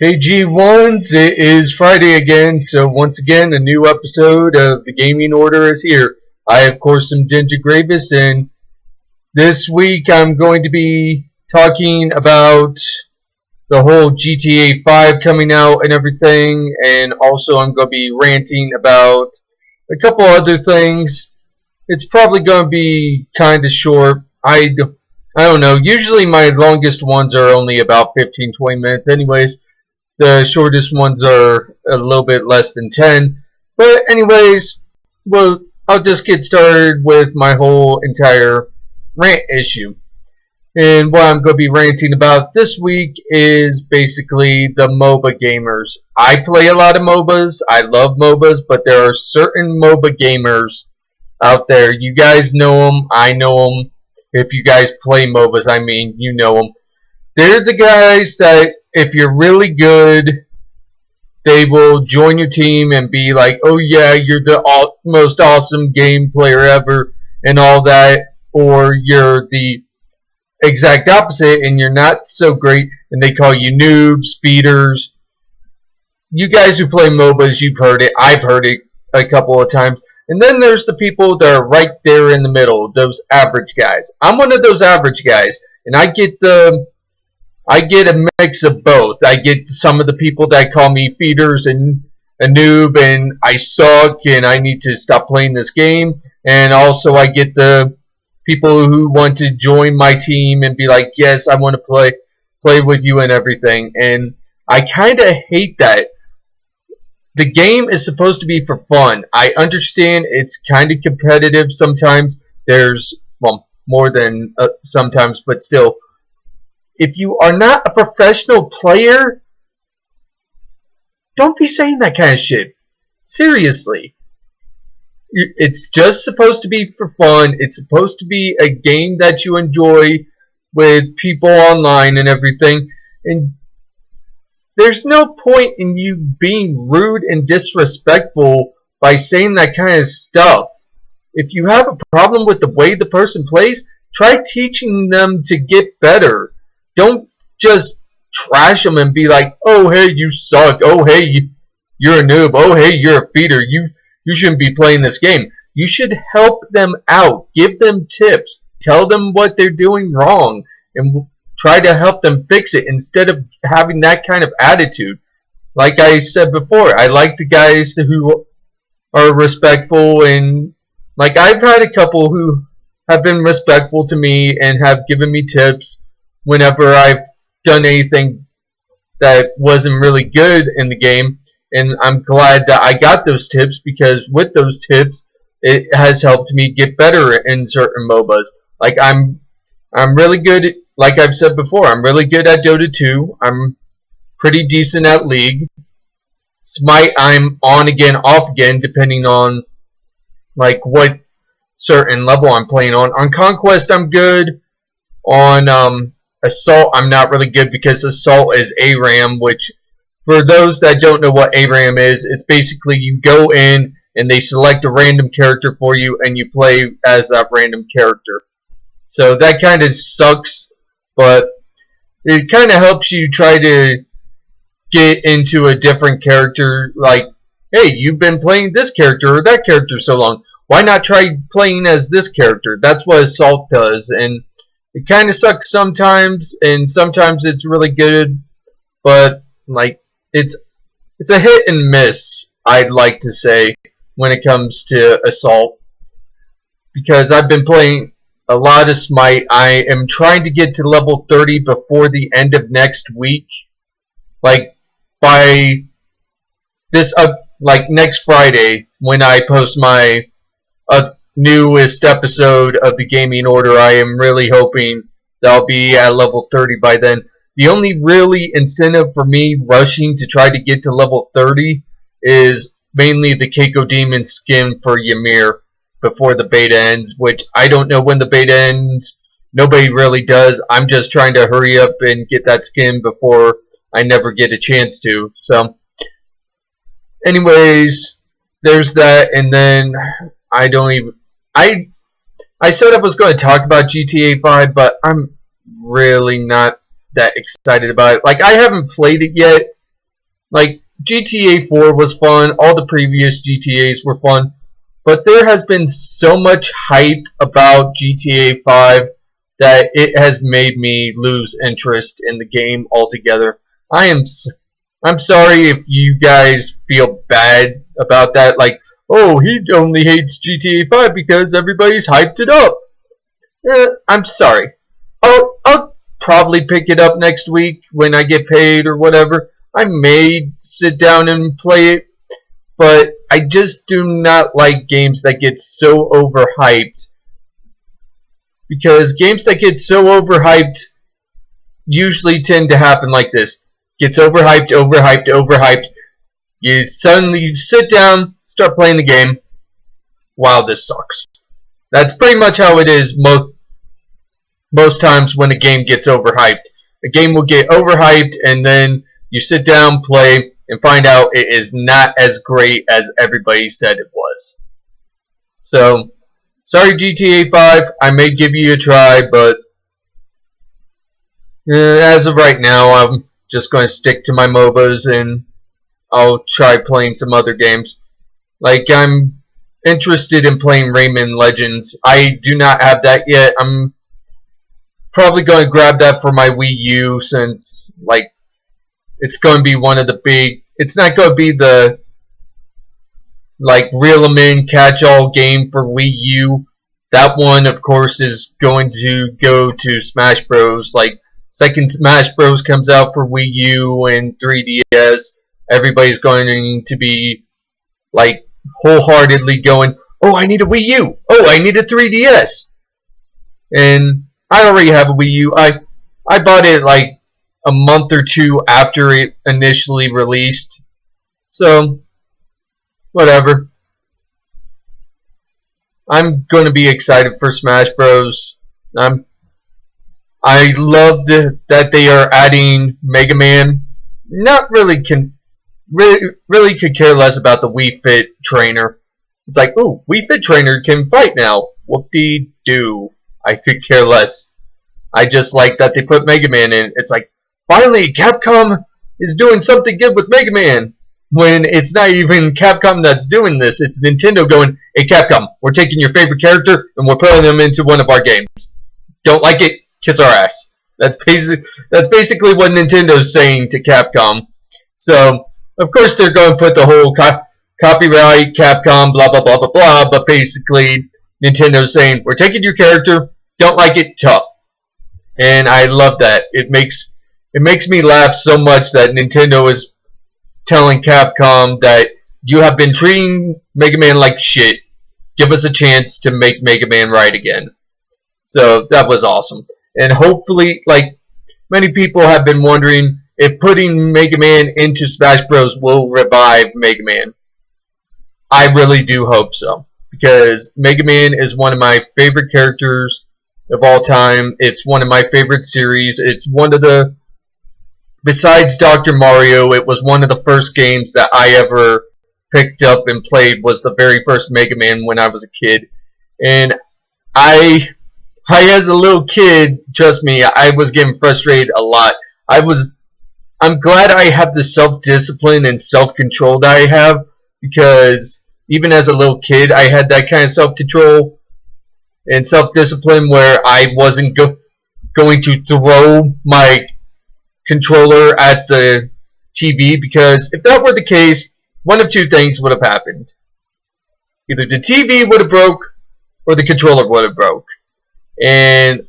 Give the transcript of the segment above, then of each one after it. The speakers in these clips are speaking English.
Hey G1s, it is Friday again, so once again a new episode of the Gaming Order is here. I of course am Ginger Gravis, and this week I'm going to be talking about the whole GTA 5 coming out and everything, and also I'm going to be ranting about a couple other things. It's probably going to be kind of short. I don't know, usually my longest ones are only about 15-20 minutes anyways. The shortest ones are a little bit less than 10. But anyways, well, I'll just get started with my whole entire rant issue. And what I'm going to be ranting about this week is basically the MOBA gamers. I play a lot of MOBAs. I love MOBAs, but there are certain MOBA gamers out there. You guys know them. I know them. If you guys play MOBAs, I mean, you know them. They're the guys that, if you're really good, they will join your team and be like, oh yeah, you're the most awesome game player ever and all that. Or you're the exact opposite and you're not so great and they call you noobs, speeders. You guys who play MOBAs, you've heard it. I've heard it a couple of times. And then there's the people that are right there in the middle, those average guys. I'm one of those average guys, and I get a mix of both. I get some of the people that call me feeders and a noob and I suck and I need to stop playing this game. And also I get the people who want to join my team and be like, yes, I want to play with you and everything. And I kind of hate that. The game is supposed to be for fun. I understand it's kind of competitive sometimes. There's, well, more than sometimes, but still. If you are not a professional player, don't be saying that kind of shit. Seriously. It's just supposed to be for fun. It's supposed to be a game that you enjoy with people online and everything. And there's no point in you being rude and disrespectful by saying that kind of stuff. If you have a problem with the way the person plays, try teaching them to get better. Don't just trash them and be like, oh, hey, you suck. Oh, hey, you're a noob. Oh, hey, you're a feeder. You shouldn't be playing this game. You should help them out. Give them tips. Tell them what they're doing wrong. And try to help them fix it instead of having that kind of attitude. Like I said before, I like the guys who are respectful. And like I've had a couple who have been respectful to me and have given me tips whenever I've done anything that wasn't really good in the game, and I'm glad that I got those tips because with those tips it has helped me get better in certain MOBAs. Like I'm really good, like I've said before, I'm really good at Dota 2. I'm pretty decent at League. Smite I'm on again, off again, depending on like what certain level I'm playing on. On Conquest I'm good. On Assault, I'm not really good because Assault is ARAM, which, for those that don't know what ARAM is, it's basically you go in and they select a random character for you and you play as that random character. So that kind of sucks, but it kind of helps you try to get into a different character. Like, hey, you've been playing this character or that character so long. Why not try playing as this character? That's what Assault does, and it kind of sucks sometimes, and sometimes it's really good, but like it's a hit and miss, I'd like to say, when it comes to Assault, because I've been playing a lot of Smite. I am trying to get to level 30 before the end of next week, like by this like next Friday when I post my newest episode of the Gaming Order. I am really hoping that I'll be at level 30 by then. The only really incentive for me rushing to try to get to level 30 is mainly the Keiko Demon skin for Ymir before the beta ends, which I don't know when the beta ends. Nobody really does. I'm just trying to hurry up and get that skin before I never get a chance to. So, anyways, there's that, and then I said I was going to talk about GTA 5, but I'm really not that excited about it. Like, I haven't played it yet, Like, GTA 4 was fun, all the previous GTAs were fun, but there has been so much hype about GTA 5 that it has made me lose interest in the game altogether. I'm sorry if you guys feel bad about that, like, oh, he only hates GTA 5 because everybody's hyped it up. I'm sorry. I'll probably pick it up next week when I get paid or whatever. I may sit down and play it, but I just do not like games that get so overhyped. Because games that get so overhyped usually tend to happen like this. Gets overhyped, overhyped, overhyped. You suddenly sit down, start playing the game. Wow, this sucks. That's pretty much how it is most times when a game gets overhyped. A game will get overhyped and then you sit down, play, and find out it is not as great as everybody said it was. So, sorry GTA 5, I may give you a try, but as of right now, I'm just going to stick to my MOBAs and I'll try playing some other games. Like, I'm interested in playing Rayman Legends. I do not have that yet. I'm probably going to grab that for my Wii U since, like, it's going to be one of the big... It's not going to be the, like, reel-em-in catch-all game for Wii U. That one, of course, is going to go to Smash Bros. Like, second Smash Bros. Comes out for Wii U and 3DS, everybody's going to be, like, wholeheartedly going, oh, I need a Wii U. Oh, I need a 3DS. And I already have a Wii U. I bought it, like, a month or two after it initially released. So, whatever. I'm going to be excited for Smash Bros. I love that they are adding Mega Man. Not really really could care less about the Wii Fit trainer. It's like, ooh, Wii Fit trainer can fight now. Whoop-de-doo. I could care less. I just like that they put Mega Man in. It's like, finally, Capcom is doing something good with Mega Man. When it's not even Capcom that's doing this. It's Nintendo going, hey Capcom, we're taking your favorite character and we're putting them into one of our games. Don't like it? Kiss our ass. That's basically what Nintendo's saying to Capcom. So, of course they're going to put the whole copyright, Capcom, blah, blah, blah, blah, blah, but basically Nintendo's saying, we're taking your character, don't like it, tough. And I love that. It makes me laugh so much that Nintendo is telling Capcom that you have been treating Mega Man like shit. Give us a chance to make Mega Man right again. So that was awesome. And hopefully, like, many people have been wondering if putting Mega Man into Smash Bros. Will revive Mega Man. I really do hope so. Because Mega Man is one of my favorite characters of all time. It's one of my favorite series. It's one of the... Besides Dr. Mario, it was one of the first games that I ever picked up and played, was the very first Mega Man when I was a kid. And I as a little kid, trust me, I was getting frustrated a lot. I'm glad I have the self-discipline and self-control that I have, because even as a little kid, I had that kind of self-control and self-discipline where I wasn't going to throw my controller at the TV, because if that were the case, one of two things would have happened. Either the TV would have broke or the controller would have broke. And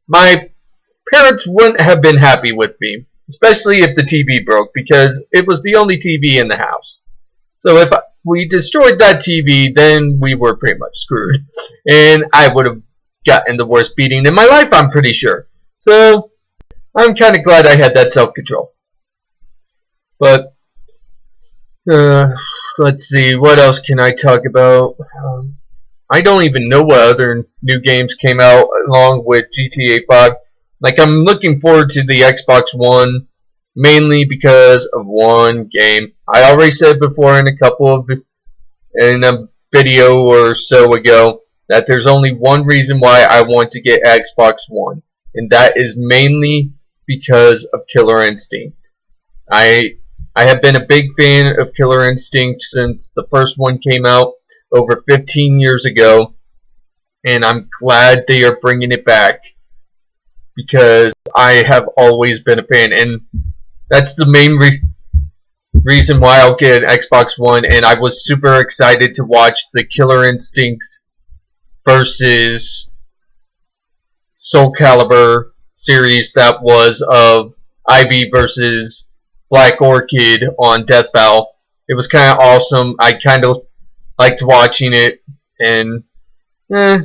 my parents wouldn't have been happy with me, especially if the TV broke, because it was the only TV in the house. So if we destroyed that TV, then we were pretty much screwed. And I would have gotten the worst beating in my life, I'm pretty sure. So I'm kind of glad I had that self-control. But, let's see, what else can I talk about? I don't even know what other new games came out along with GTA 5. Like, I'm looking forward to the Xbox One, mainly because of one game. I already said before in a video or so ago, that there's only one reason why I want to get Xbox One, and that is mainly because of Killer Instinct. I I have been a big fan of Killer Instinct since the first one came out over 15 years ago, and I'm glad they are bringing it back because I have always been a fan, and that's the main reason why I'll get an Xbox One. And I was super excited to watch the Killer Instinct versus Soul Calibur series that was of Ivy versus Black Orchid on Death Battle. It was kind of awesome. I kind of liked watching it, and I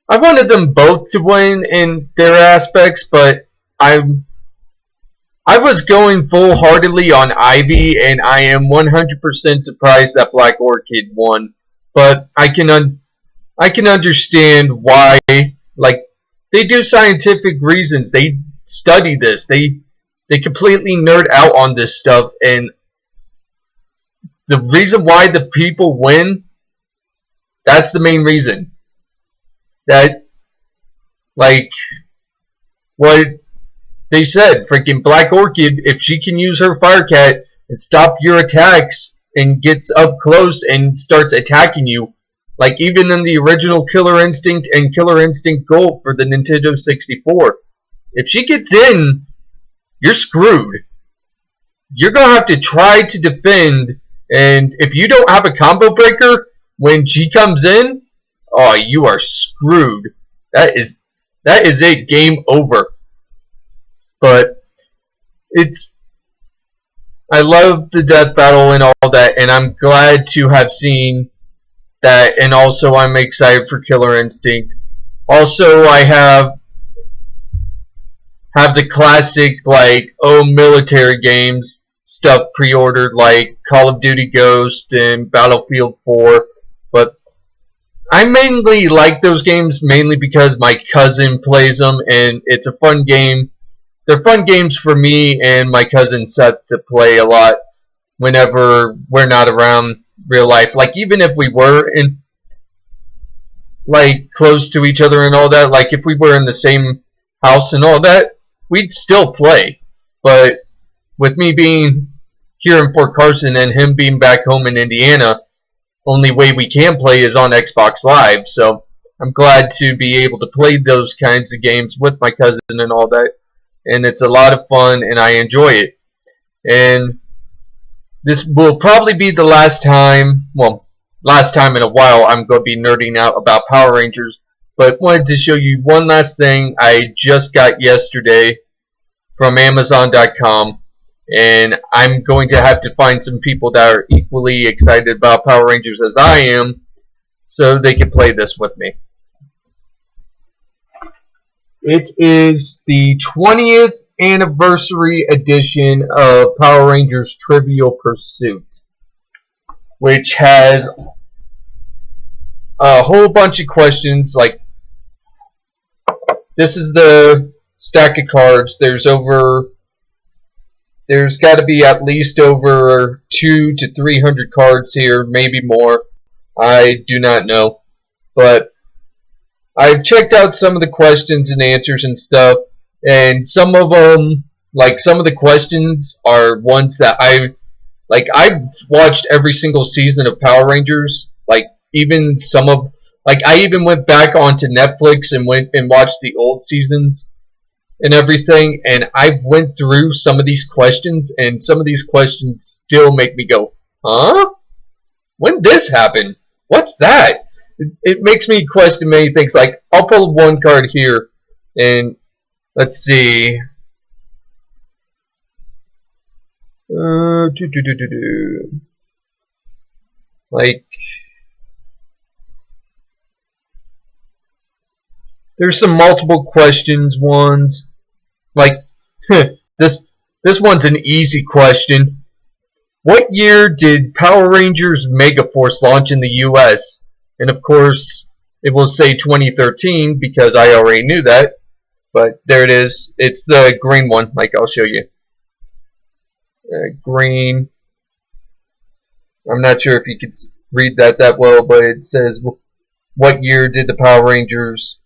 wanted them both to win in their aspects, but I was going full-heartedly on Ivy, and I am 100% surprised that Black Orchid won. But I can understand why. Like, they do scientific reasons. They study this. They completely nerd out on this stuff, and the reason why the people win, that's the main reason. That, like, what they said, freaking Black Orchid, if she can use her Firecat and stop your attacks and gets up close and starts attacking you, like even in the original Killer Instinct and Killer Instinct Gold for the Nintendo 64, if she gets in, you're screwed. You're going to have to try to defend, and if you don't have a combo breaker when she comes in, oh, you are screwed. That is it. Game over. But I love the death battle and all that, and I'm glad to have seen that, and also I'm excited for Killer Instinct. Also, I have the classic, like, military games stuff pre-ordered, like Call of Duty Ghost and Battlefield 4, but I mainly like those games mainly because my cousin plays them, and it's a fun game. They're fun games for me and my cousin Seth to play a lot whenever we're not around real life. Like, even if we were in, like, close to each other and all that, like if we were in the same house and all that, we'd still play. But with me being here in Fort Carson and him being back home in Indiana, only way we can play is on Xbox Live. So I'm glad to be able to play those kinds of games with my cousin and all that. And it's a lot of fun, and I enjoy it. And this will probably be the last time, well, last time in a while I'm going to be nerding out about Power Rangers. But wanted to show you one last thing I just got yesterday from Amazon.com. And I'm going to have to find some people that are equally excited about Power Rangers as I am, so they can play this with me. It is the 20th anniversary edition of Power Rangers Trivial Pursuit, which has a whole bunch of questions. Like, this is the stack of cards. There's got to be at least over 200 to 300 cards here, maybe more. I do not know. But I've checked out some of the questions and answers and stuff, and some of them, like some of the questions are ones that I've watched every single season of Power Rangers. Like, even some of, like, I even went back onto Netflix and went and watched the old seasons and everything, and I've went through some of these questions, and some of these questions still make me go, huh? When did this happen? What's that? It makes me question many things. Like, I'll pull one card here, and let's see. Like, there's some multiple questions ones. Like, this one's an easy question. What year did Power Rangers Megaforce launch in the US? And of course, it will say 2013 because I already knew that. But there it is. It's the green one. Like, I'll show you. Green. I'm not sure if you could read that well, but it says, what year did the Power Rangers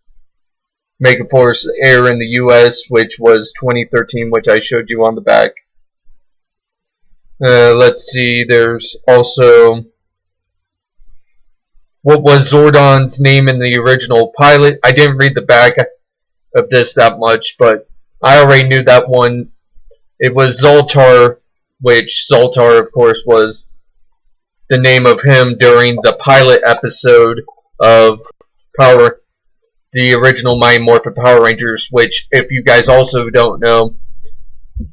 Megaforce air in the US, which was 2013, which I showed you on the back. Let's see. There's also what was Zordon's name in the original pilot. I didn't read the back of this that much, but I already knew that one. It was Zoltar, which Zoltar, of course, was the name of him during the pilot episode of the original Mighty Morphin Power Rangers, which, if you guys also don't know,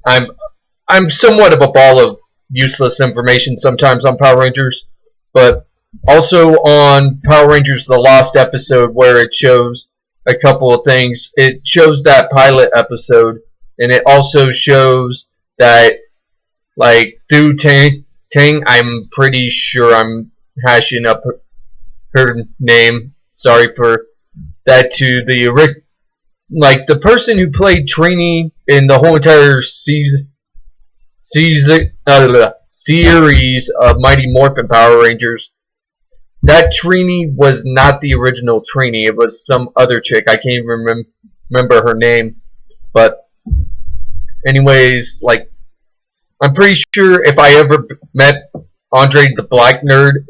I'm somewhat of a ball of useless information sometimes on Power Rangers, but also on Power Rangers The Lost episode, where it shows a couple of things. It shows that pilot episode, and it also shows that, like, Thu Tang, I'm pretty sure I'm hashing up her name. Sorry for that. To the the person who played Trini in the whole entire series of Mighty Morphin Power Rangers. That Trini was not the original Trini. It was some other chick. I can't even remember her name. But anyways, like, I'm pretty sure if I ever met Andre the Black Nerd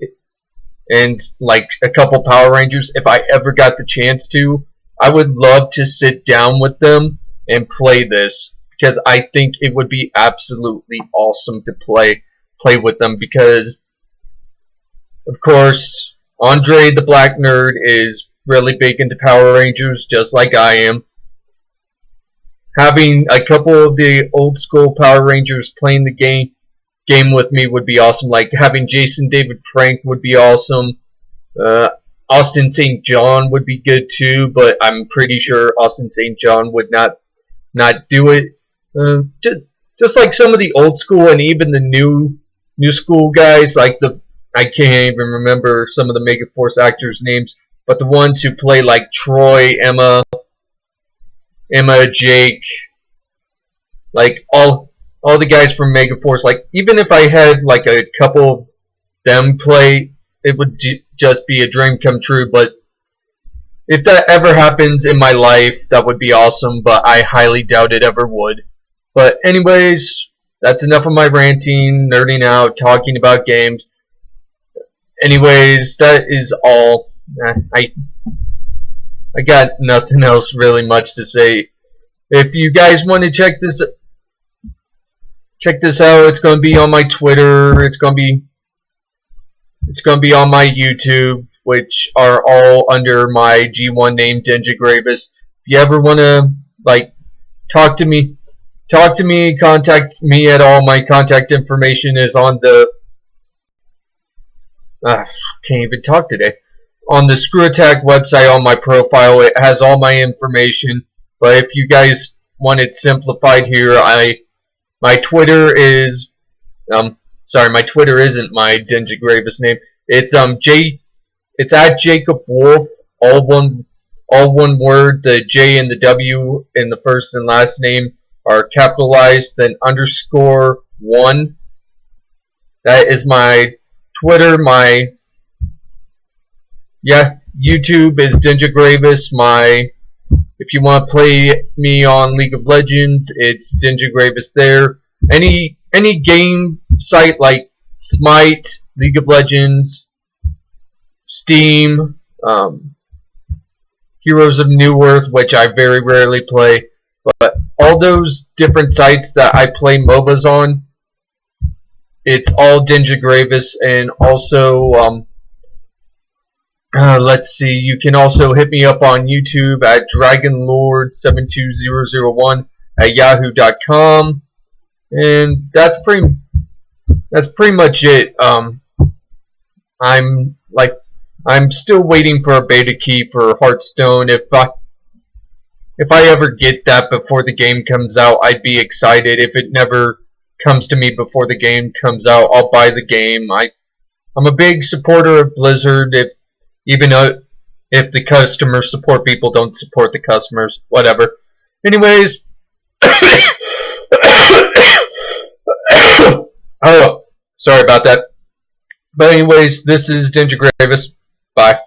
and like a couple Power Rangers, if I ever got the chance to, I would love to sit down with them and play this, because I think it would be absolutely awesome to play with them, because of course Andre the Black Nerd is really big into Power Rangers, just like I am. Having a couple of the old school Power Rangers playing the game with me would be awesome. Like having Jason David Frank would be awesome. Austin St. John would be good too, but I'm pretty sure Austin St. John would not do it. Just like some of the old school and even the new school guys, like I can't even remember some of the Megaforce actors' names, but the ones who play like Troy, Emma, Jake, like all the guys from Megaforce. Like, even if I had like a couple of them play, it would just be a dream come true. But if that ever happens in my life, that would be awesome, but I highly doubt it ever would. But anyways, that's enough of my ranting, nerding out, talking about games. Anyways, that is all. I got nothing else really much to say. If you guys want to check this out, it's going to be on my Twitter. It's going to be on my YouTube, which are all under my G1 name, Denja Gravis. If you ever want to like talk to me, contact me at all. My contact information is on the can't even talk today. On the Screw Attack website, on my profile, it has all my information. But if you guys want it simplified here, my Twitter is sorry, my Twitter isn't my Denja Gravis name. It's it's at Jacob Wolf, all one word. The J and the W in the first and last name are capitalized, then _1. That is my Twitter. My YouTube is Denja Gravis. If you want to play me on League of Legends, it's Denja Gravis there. Any game site like Smite, League of Legends, Steam, Heroes of New Earth, which I very rarely play, but all those different sites that I play MOBAs on, it's all Denja Gravis. And also let's see, you can also hit me up on YouTube at DragonLord72001 at yahoo.com, and that's pretty much it. I'm still waiting for a beta key for Hearthstone. If I ever get that before the game comes out, I'd be excited. If it never comes to me before the game comes out, I'll buy the game. I'm a big supporter of Blizzard. Even though if the customer support people don't support the customers, whatever. Anyways, oh, sorry about that. But anyways, this is Denja Gravis. Bye.